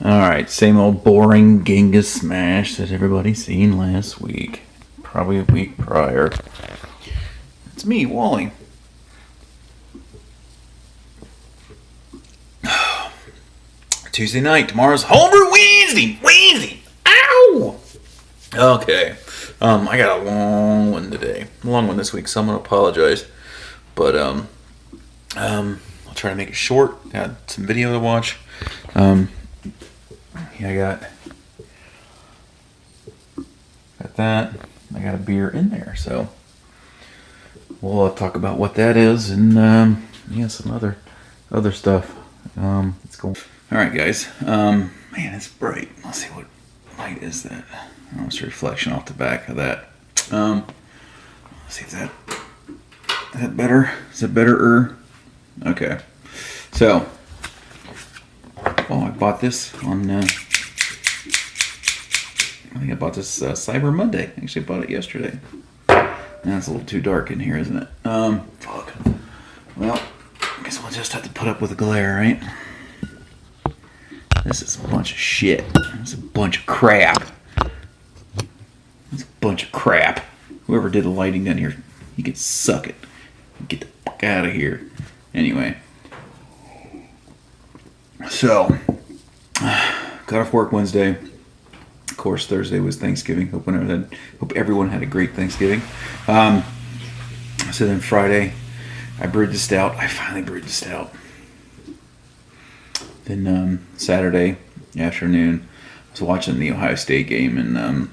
Alright, same old boring Genghis smash that everybody seen last week. Probably a week prior. It's me, Wally. Tuesday night. Tomorrow's Homebrew Wednesday. Wednesday. Ow! Okay. I got a long one today. A long one this week, so I'm gonna apologize. But I'll try to make it short. Got some video to watch. Yeah, I got that. I got a beer in there, so we'll talk about what that is and some other stuff. Let's go. All right, guys. Man, it's bright. Let's see what light is that. Oh, it's a reflection off the back of that. Let's see if that is that better. Is it better? Okay. So, I bought this on. I think I bought this Cyber Monday. Actually, I bought it yesterday. That's a little too dark in here, isn't it? Fuck. Well, I guess we'll just have to put up with the glare, right? This is a bunch of shit. It's a bunch of crap. It's a bunch of crap. Whoever did the lighting down here, you can suck it. Get the fuck out of here. Anyway. So, got off work Wednesday. Of course, Thursday was Thanksgiving. Hope everyone had a great Thanksgiving. So then Friday, I brewed the stout. I finally brewed the stout. Then Saturday afternoon, I was watching the Ohio State game, and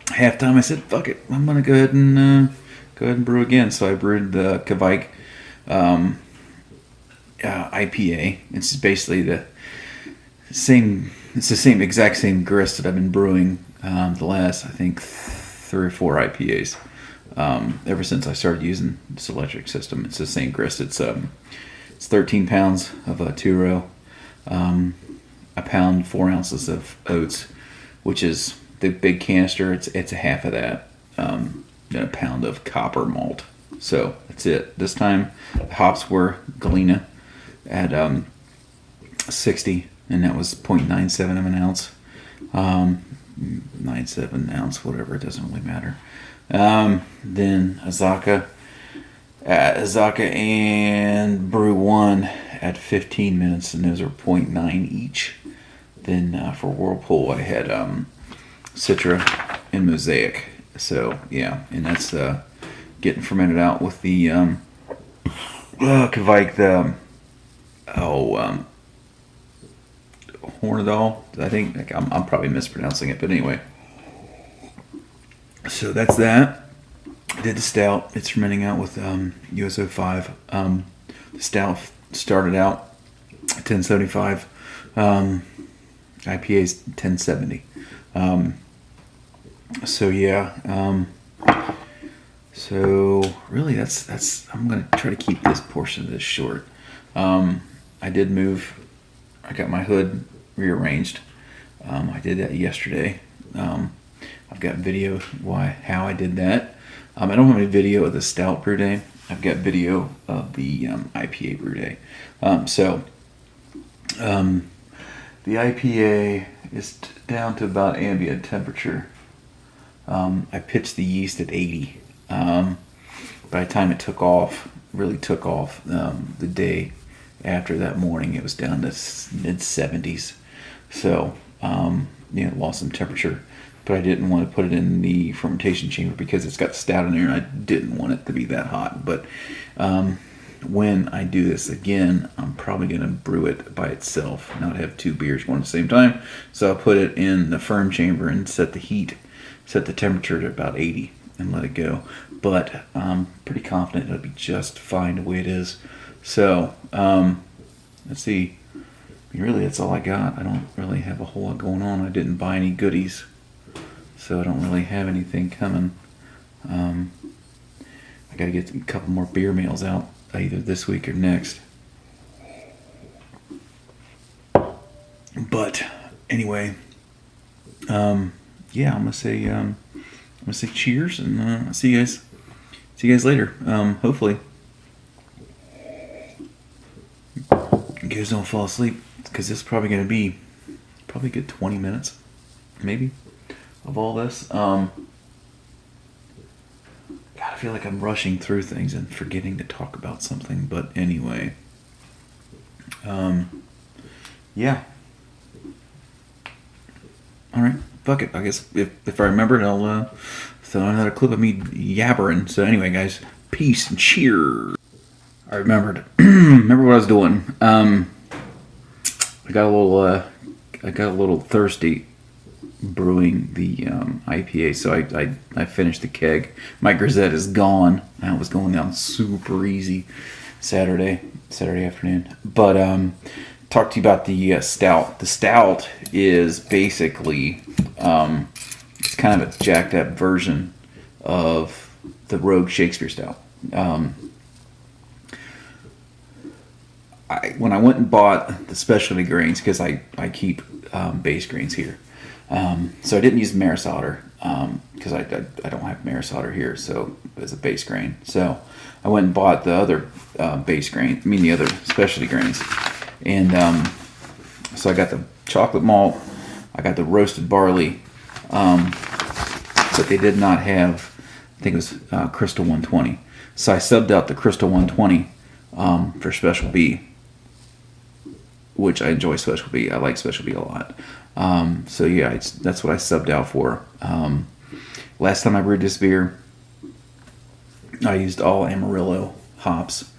halftime I said, "Fuck it, I'm gonna go ahead and brew again." So I brewed the Kvike IPA. It's basically the same. It's the exact same grist that I've been brewing the last, I think, 3 or 4 IPAs. Ever since I started using this electric system, it's the same grist. It's 13 pounds of a 2-row, a pound 4 ounces of oats, which is the big canister. It's a half of that, and a pound of copper malt. So that's it. This time the hops were Galena at 60. And that was 0.97 of an ounce. 97 ounce, whatever, it doesn't really matter. Then Azaka and Brew 1 at 15 minutes, and those are 0.9 each. Then for Whirlpool, I had Citra and Mosaic. So, yeah, and that's getting fermented out with the Kvike, Hornadol, I think. I'm probably mispronouncing it, but anyway. So that's that. I did the stout. It's fermenting out with USO5. The stout started out at 1075. IPA's 1070. So yeah. So really, that's. I'm gonna try to keep this portion of this short. I did move. I got my hood rearranged. I did that yesterday. I've got video how I did that. I don't have any video of the stout brew day. I've got video of the IPA brew day. The IPA is down to about ambient temperature. I pitched the yeast at 80. By the time it really took off, the day after that morning, it was down to mid-70s. So, lost some temperature. But I didn't want to put it in the fermentation chamber because it's got stout in there, and I didn't want it to be that hot. But when I do this again, I'm probably going to brew it by itself, not have 2 beers going at the same time. So I'll put it in the firm chamber and set the temperature to about 80 and let it go. But I'm pretty confident it'll be just fine the way it is. So, let's see. Really, that's all I got. I don't really have a whole lot going on. I didn't buy any goodies, so I don't really have anything coming. I got to get a couple more beer mails out either this week or next. But anyway, I'm gonna say cheers, and I'll see you guys later. Hopefully. You guys don't fall asleep, because this is probably going to be probably a good 20 minutes, maybe, of all this. God, I feel like I'm rushing through things and forgetting to talk about something. But anyway, yeah. All right, fuck it. I guess if I remember it, I'll throw another clip of me yabbering. So anyway, guys, peace and cheers. I remembered. Remember what I was doing. I got a little thirsty brewing the IPA, so I finished the keg. My grisette is gone. That was going down super easy Saturday afternoon. But talk to you about the stout. The stout is basically it's kind of a jacked up version of the Rogue Shakespeare stout. When I went and bought the specialty grains, because I keep base grains here, so I didn't use Maris Otter because I don't have Maris Otter here, so as a base grain. So I went and bought the other base grain, the other specialty grains, and so I got the chocolate malt, I got the roasted barley, but they did not have, I think it was Crystal 120. So I subbed out the Crystal 120 for Special B, which I enjoy Special B. I like Special B a lot. So yeah, that's what I subbed out for. Last time I brewed this beer, I used all Amarillo hops,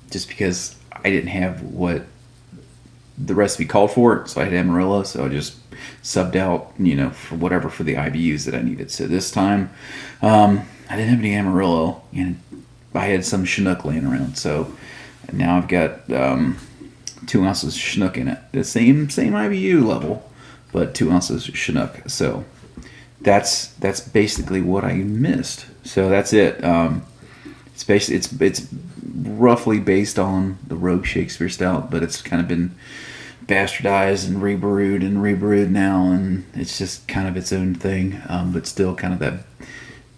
just because I didn't have what the recipe called for, so I had Amarillo, so I just subbed out, for the IBUs that I needed. So this time, I didn't have any Amarillo, and I had some Chinook laying around, so now I've got 2 ounces of Chinook in it. The same IBU level, but 2 ounces of Chinook. So that's basically what I missed. So that's it. It's roughly based on the Rogue Shakespeare stout, but it's kind of been bastardized and rebrewed now, and it's just kind of its own thing. But still kind of that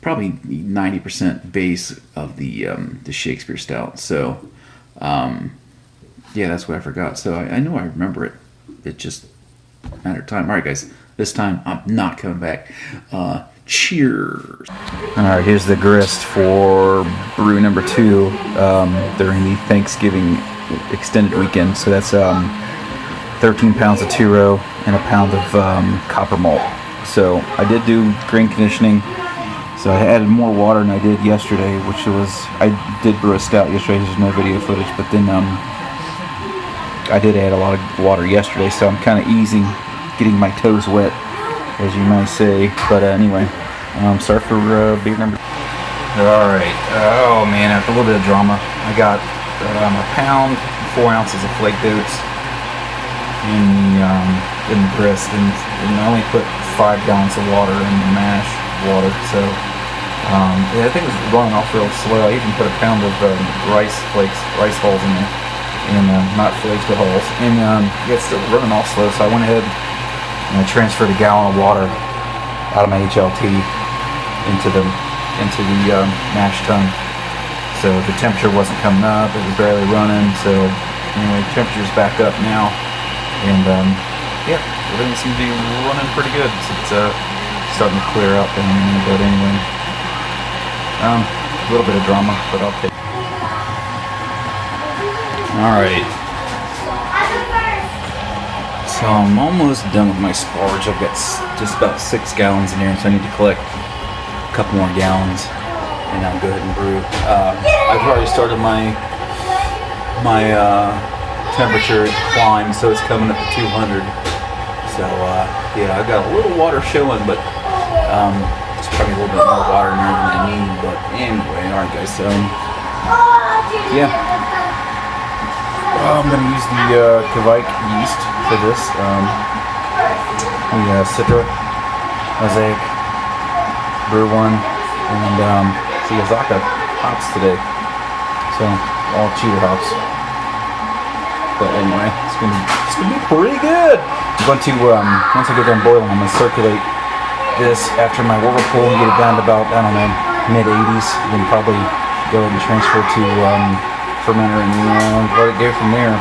probably 90% base of the Shakespeare stout. So yeah, that's what I forgot. So I know I remember it. It just a matter of time. All right, guys. This time I'm not coming back. Cheers. All right, here's the grist for brew number 2 during the Thanksgiving extended weekend. So that's 13 pounds of two-row and a pound of copper malt. So I did do grain conditioning. So I added more water than I did yesterday, which I did brew a stout yesterday. There's no video footage, but then I did add a lot of water yesterday, so I'm kind of easing, getting my toes wet, as you might say. But anyway, sorry for beer number. All right. Oh man, after a little bit of drama, I got a pound, 4 ounces of flaked oats in the grist, and I only put 5 gallons of water in the mash water. So yeah, I think it was running off real slow. I even put a pound of rice hulls in there. And not flakes but hulls, and it's still running off slow, so I went ahead and I transferred a gallon of water out of my HLT into the mash tun. So the temperature wasn't coming up, it was barely running. So anyway, the temperature's back up now, and yeah, everything seems to be running pretty good. So it's starting to clear up, but anyway, a little bit of drama, but I'll take it. Alright, so I'm almost done with my sparge. I've got just about 6 gallons in here, so I need to collect a couple more gallons, and I'll go ahead and brew. I've already started my temperature climb, so it's coming up to 200. So yeah, I've got a little water showing, but it's probably a little bit more water in there than I need. But anyway, alright guys, so yeah. I'm going to use the Kvike yeast for this. The Citra, Mosaic, Brew 1, and the Azaka hops today. So, all cheater hops. But anyway, it's going to be pretty good. I'm going to, once I get done boiling, I'm going to circulate this after my whirlpool and get it down to about, I don't know, mid-80s. Then probably go ahead and transfer to fermenter and let it go from there.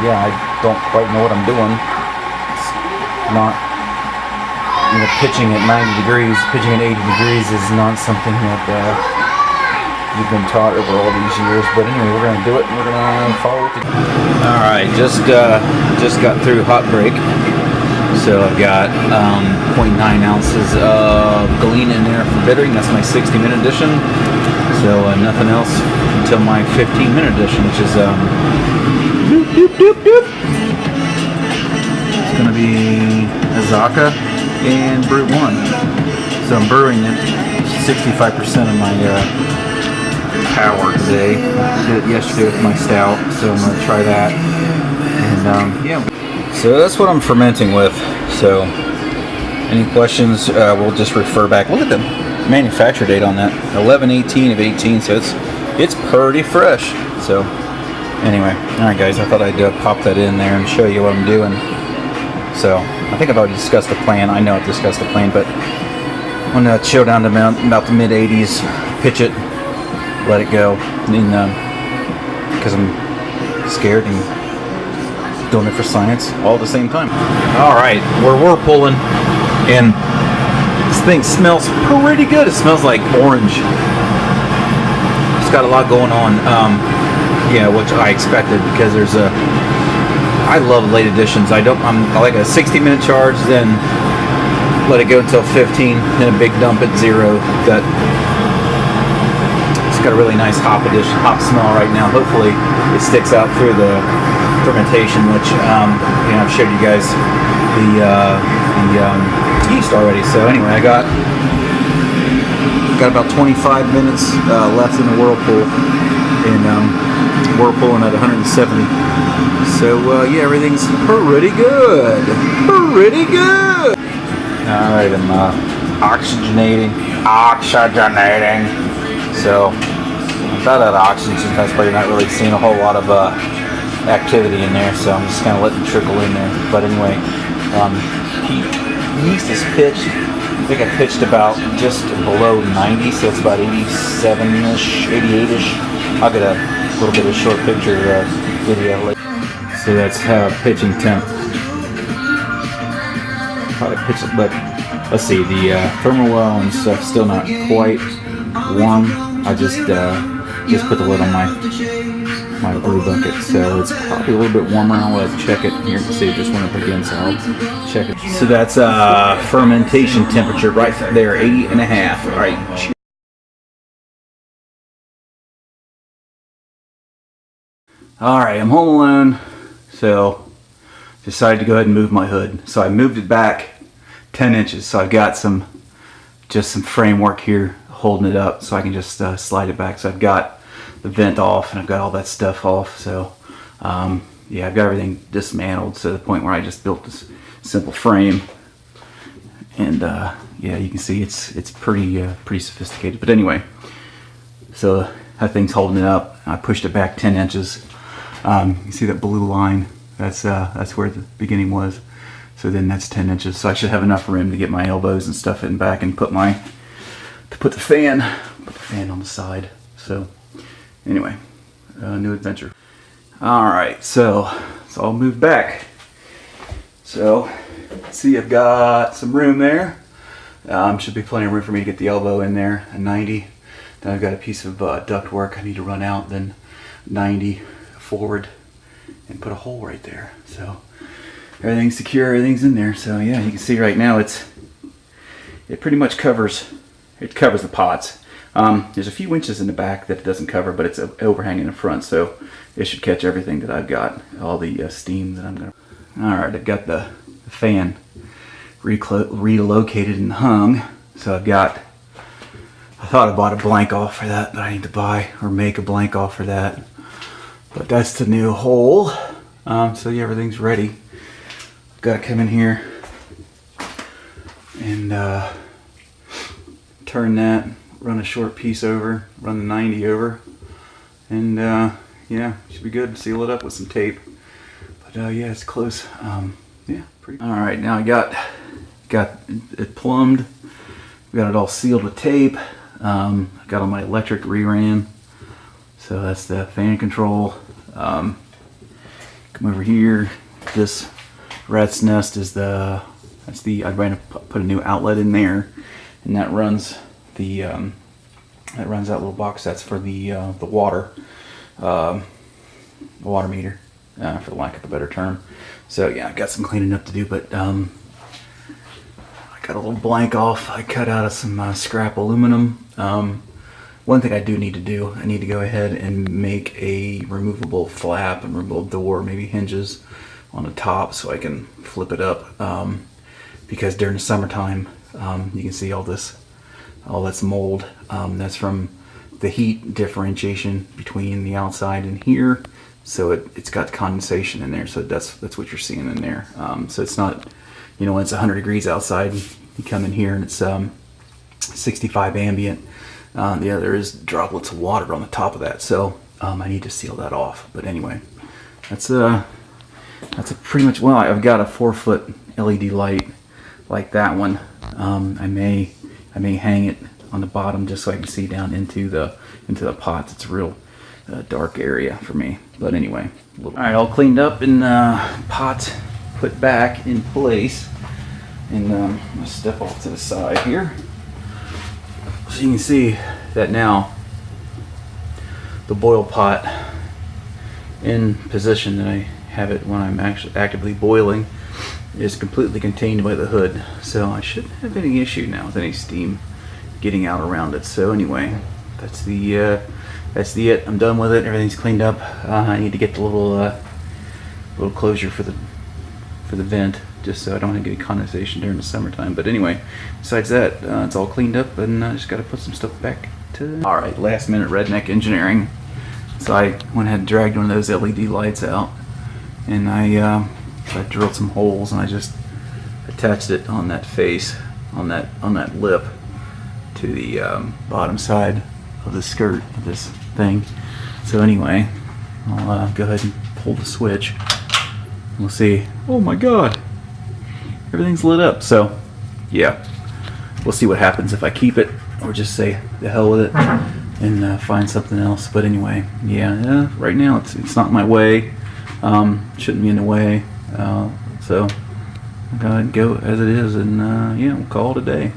Yeah, don't quite know what I'm doing. It's not, pitching at 90 degrees, pitching at 80 degrees is not something that you've been taught over all these years. But anyway, we're going to do it, and we're going to follow it. All right, just got through hot break. So I've got 0.9 ounces of Galena in there for bittering. That's my 60-minute edition. So nothing else until my 15-minute edition, which is it's going to be Azaka and Brew 1. So I'm brewing it 65% of my power today. Did it yesterday with my stout, so I'm going to try that. And yeah. So that's what I'm fermenting with. So any questions, we'll just refer back. Look at the manufacture date on that, 11/18 of 18. So it's pretty fresh. So anyway, all right, guys, I thought I'd pop that in there and show you what I'm doing. So I think I've already discussed the plan. I know I've discussed the plan, but I'm gonna chill down to about the mid 80s, pitch it, let it go, because I'm scared and doing it for science all at the same time. All right, we're whirlpooling, and this thing smells pretty good. It smells like orange. It's got a lot going on. Yeah, which I expected, because I love late editions. I like a 60-minute charge, then let it go until 15, then a big dump at 0. It's got a really nice hop smell right now. Hopefully it sticks out through the fermentation, which I've showed you guys the yeast already. So anyway, I got about 25 minutes left in the whirlpool, and whirlpooling at 170. So yeah, everything's pretty good. Pretty good. All right, I'm oxygenating. So without that oxygen, that's why you're not really seeing a whole lot of activity in there. So I'm just kind of letting it trickle in there. But anyway, yeast is pitched. I think I pitched about just below 90, so it's about 87-ish, 88-ish. I'll get a little bit of short picture video later. So that's pitching temp. Probably pitch it, but let's see, the thermal well and stuff still not quite warm. I just put the lid on my brew bucket, so it's probably a little bit warmer. I'll let it check it. Here you can see it just went up again, so I'll check it. So that's fermentation temperature right there, 80.5. All right. All right, I'm home alone, so decided to go ahead and move my hood. So I moved it back 10 inches. So I've got some framework here holding it up, so I can just slide it back. So I've got the vent off, and I've got all that stuff off. So yeah, I've got everything dismantled to the point where I just built this simple frame, and yeah, you can see it's pretty sophisticated. But anyway, so that thing's holding it up. I pushed it back 10 inches. You see that blue line? That's where the beginning was. So then that's 10 inches. So I should have enough room to get my elbows and stuff in back and put the fan on the side. So anyway, new adventure. All right, so it's all moved back. So see, I've got some room there. Should be plenty of room for me to get the elbow in there, a 90. Then I've got a piece of duct work I need to run out, then 90 forward and put a hole right there. So everything's secure, everything's in there. So yeah, you can see right now it pretty much covers the pots. There's a few inches in the back that it doesn't cover, but it's overhanging in the front, so it should catch everything that I've got, all the steam that I'm gonna. All right, I've got the fan relocated and hung. So I thought I bought a blank off for that, but I need to buy or make a blank off for that. But that's the new hole. So yeah, everything's ready. I've got to come in here and turn that, run a short piece over, run the 90 over, and yeah, should be good. Seal it up with some tape. But yeah, it's close. Yeah, pretty. All right, now I got it plumbed. Got it all sealed with tape. I got all my electric reran. So that's the fan control. Come over here, this rat's nest is I ran to put a new outlet in there, and that runs that little box. That's for the water meter, for lack of a better term. So yeah, I've got some cleaning up to do, but I got a little blank off. I cut out of some scrap aluminum. One thing I do need to do, I need to go ahead and make a removable flap and removable door, maybe hinges on the top, so I can flip it up. Because during the summertime, you can see all this mold. That's from the heat differentiation between the outside and here. So it's got condensation in there. So that's what you're seeing in there. So it's not, when it's 100 degrees outside, you come in here and it's 65 ambient. There is droplets of water on the top of that. So I need to seal that off. But anyway, that's a pretty much, well, I've got a 4-foot LED light like that one. I may hang it on the bottom just so I can see down into the pots. It's a real dark area for me. But anyway, all right, all cleaned up and pots put back in place. And I'm gonna step off to the side here, so you can see that now the boil pot in position that I have it when I'm actually actively boiling is completely contained by the hood, so I shouldn't have any issue now with any steam getting out around it. So anyway, that's the it. I'm done with it. Everything's cleaned up. I need to get the little closure for the vent, just so I don't have any condensation during the summertime. But anyway, besides that, it's all cleaned up, and I just got to put some stuff back to. All right, last minute redneck engineering. So I went ahead and dragged one of those LED lights out, and I drilled some holes, and I just attached it on that face, on that lip, to the bottom side of the skirt of this thing. So anyway, I'll go ahead and pull the switch. We'll see. Oh my God, everything's lit up. So yeah, we'll see what happens if I keep it or just say the hell with it and find something else. But anyway, yeah, right now it's not in my way. Shouldn't be in the way. So I'm gonna go as it is, and yeah, we'll call it a day.